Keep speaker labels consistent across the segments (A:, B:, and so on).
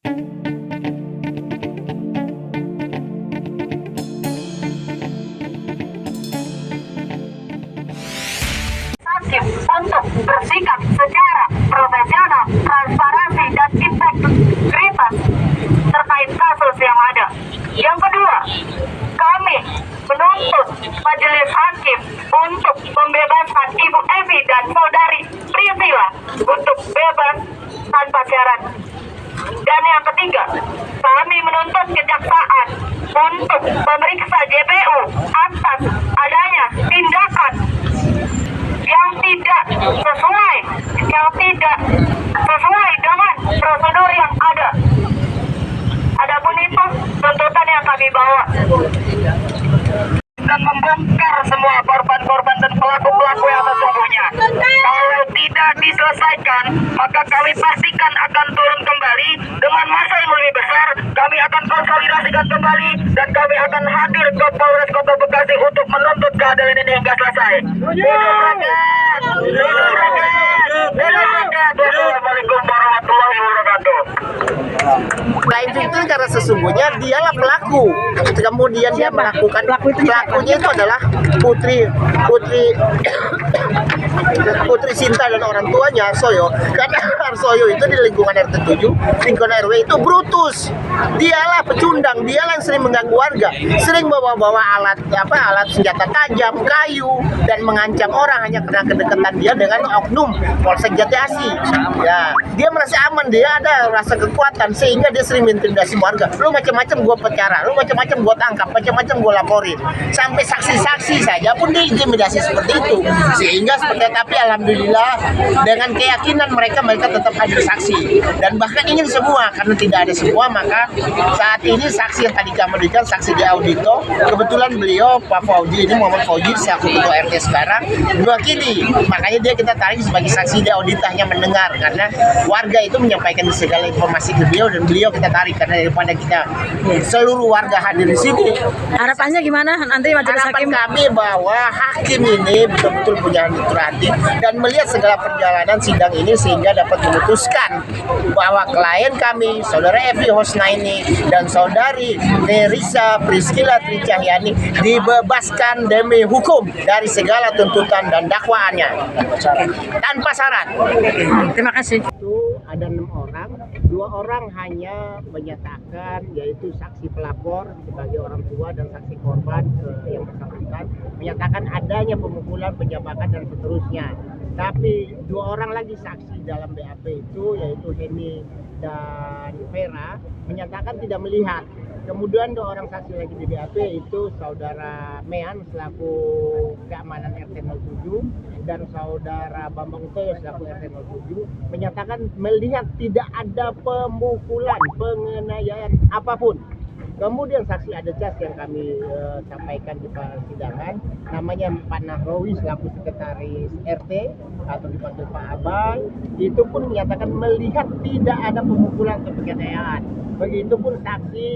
A: Hakim untuk bersikap secara profesional, transparansi, dan integritas terkait kasus yang ada. Yang kedua, kami menuntut majelis hakim untuk membebaskan Ibu Evi dan Saudari Priscilla untuk bebas tanpa syarat. Dan yang ketiga, kami menuntut kejaksaan untuk memeriksa JPU atas adanya tindakan yang tidak sesuai dengan prosedur yang ada. Adapun itu tuntutan yang kami bawa. Dan membongkar semua korban-korban dan pelaku-pelaku yang sesungguhnya. Kalau tidak diselesaikan, maka kami pastikan akan turun kembali dengan massa yang lebih besar. Kami akan konsolidasikan kembali dan kami akan hadir ke Polres Kota Bekasi untuk menuntut keadilan ini hingga selesai. Hidup rakyat! Hidup rakyat! Hidup rakyat! Wassalamualaikum warahmatullahi wabarakatuh.
B: Selain itu karena sesungguhnya dialah pelaku. Kemudian dia melakukan pelakunya itu adalah Putri Sinta dan orang tuanya Arsoyo. Karena Arsoyo itu di lingkungan RT 7, lingkungan RW itu brutus. Dialah pecundang, dialah yang sering mengganggu warga, sering bawa-bawa alat senjata tajam, kayu, dan mengancam orang hanya karena kedekatan dia dengan oknum Polsek Jati Asih. Ya, dia merasa aman, dia ada rasa kekuatan sehingga dia sering mengintimidasi warga. Lu macam-macam gua penjara, lu macam-macam gua tangkap, macam-macam gua laporin. Sampai saksi-saksi saja pun diintimidasi seperti itu. Sehingga tapi alhamdulillah dengan keyakinan mereka tetap hadir saksi dan bahkan ingin semua, karena tidak ada semua maka saat ini saksi yang tadi kami berikan saksi di audito, kebetulan beliau Pak Fauji ini Muhammad Fauji selaku ketua RT sekarang mewakili, makanya dia kita tarik sebagai saksi di audito hanya mendengar karena warga itu menyampaikan segala informasi ke beliau dan beliau kita tarik karena daripada kita seluruh warga hadir di sini.
C: Harapannya gimana nanti majelis hakim?
B: Kami bahwa hakim ini betul-betul punya hati dan melihat segala perjalanan sidang ini sehingga dapat memutuskan bahwa klien kami, Saudara Evi Hosnaini dan Saudari Nerissa Priscilla Tricahyani dibebaskan demi hukum dari segala tuntutan dan dakwaannya tanpa syarat.
C: Terima kasih.
B: Itu ada 6 orang, 2 orang hanya menyatakan yaitu saksi pelapor sebagai orang tua dan saksi korban yang bersangkutan menyatakan adanya pemukulan, penjabakan dan seterusnya. Tapi 2 orang lagi saksi dalam BAP itu yaitu Heni dan Vera menyatakan tidak melihat. Kemudian 2 orang saksi lagi di BAP itu Saudara Mean selaku keamanan RT 07 dan Saudara Bambang Utoyo selaku RT 07 menyatakan melihat tidak ada pemukulan, penganiayaan apapun. Kemudian saksi ada cas yang kami sampaikan di persidangan, namanya Pak Nahrawi selaku sekretaris RT atau dipanggil Pak Abang, itu pun menyatakan melihat tidak ada pemukulan atau penganiayaan. Begitupun saksi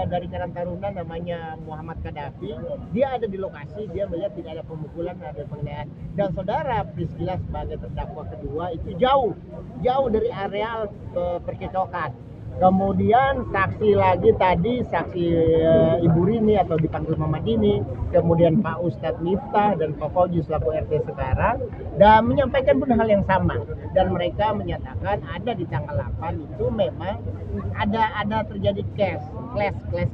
B: dari Karang Taruna namanya Muhammad Kadafi, dia ada di lokasi, dia melihat tidak ada pemukulan, ada penganiayaan. Dan Saudara Priscilla sebagai terdakwa kedua itu jauh dari areal percecokan. Kemudian saksi lagi tadi saksi Ibu Rini atau dipanggil Mama Dini, kemudian Pak Ustadz Miftah dan Pak Fauji selaku RT sekarang dan menyampaikan pun hal yang sama dan mereka menyatakan ada di tanggal 8 itu memang ada terjadi clash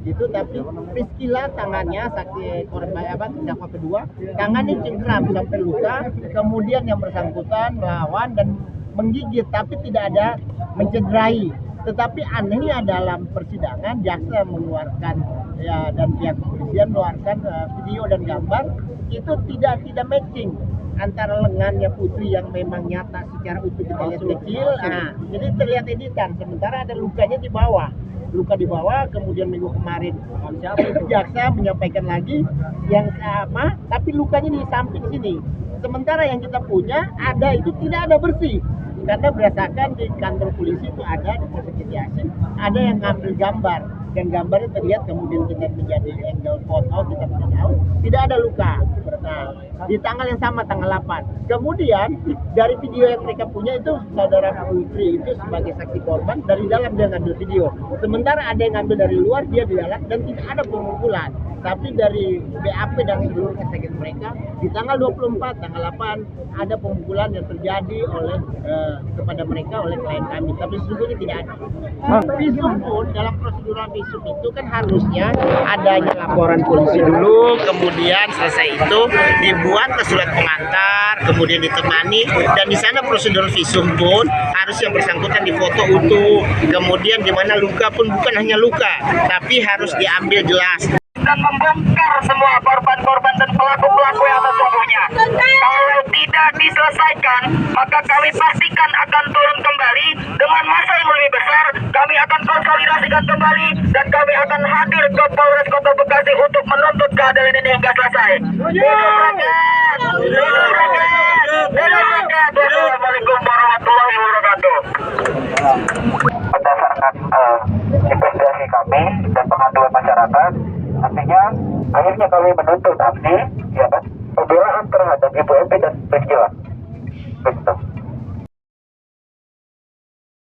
B: gitu, tapi Priscilla tangannya saksi korban terdakwa kedua tangannya cengkram sampai luka, kemudian yang bersangkutan melawan dan menggigit tapi tidak ada mencederai. Tetapi anehnya dalam persidangan jaksa mengeluarkan dan pihak kepolisian mengeluarkan video dan gambar itu tidak matching antara lengannya Putri yang memang nyata secara utuh kita lihat kecil, jadi terlihat editan, sementara ada lukanya di bawah. Luka di bawah, kemudian minggu kemarin jaksa menyampaikan lagi yang sama, tapi lukanya di samping sini. Sementara yang kita punya ada itu tidak ada bersih. Karena berdasarkan di kantor polisi itu ada di Polsek Jati Asih ada yang ngambil gambar dan gambarnya terlihat kemudian kita menjadi angle foto kita bisa tahu tidak ada luka. Nah, di tanggal yang sama, tanggal 8. Kemudian dari video yang mereka punya itu, saudara Putri itu sebagai saksi korban dari dalam dia ngambil video. Sementara ada yang ngambil dari luar, dia di dalam, dan tidak ada pemukulan. Tapi dari BAP dan seluruh kesaksian mereka di tanggal 24, tanggal 8 ada pemukulan yang terjadi oleh kepada mereka oleh klien kami. Tapi sesungguhnya tidak ada. Visum pun dalam prosedural visum itu kan harusnya adanya laporan polisi dulu, kemudian selesai itu dibuatlah surat pengantar, kemudian ditemani, dan di sana prosedur visum pun harus yang bersangkutan difoto utuh, kemudian di mana luka pun bukan hanya luka, tapi harus diambil jelas
A: dan membongkar semua korban-korban dan pelaku-pelaku yang sesungguhnya. Kalau tidak diselesaikan, maka kami pastikan akan turun kembali dengan massa yang lebih besar. Kami akan konsolidasikan kembali dan kami akan hadir ke Polres Kota Bekasi untuk menuntut keadilan ini hingga selesai. Hidup rakyat! Hidup rakyat! Hidup rakyat! Wassalamualaikum warahmatullahi wabarakatuh. Berdasarkan investigasi kami dan pengaduan masyarakat, artinya akhirnya kami menuntut aksi, ya kan, pembelaan terhadap Ibu MP dan Priscilla. Begitu.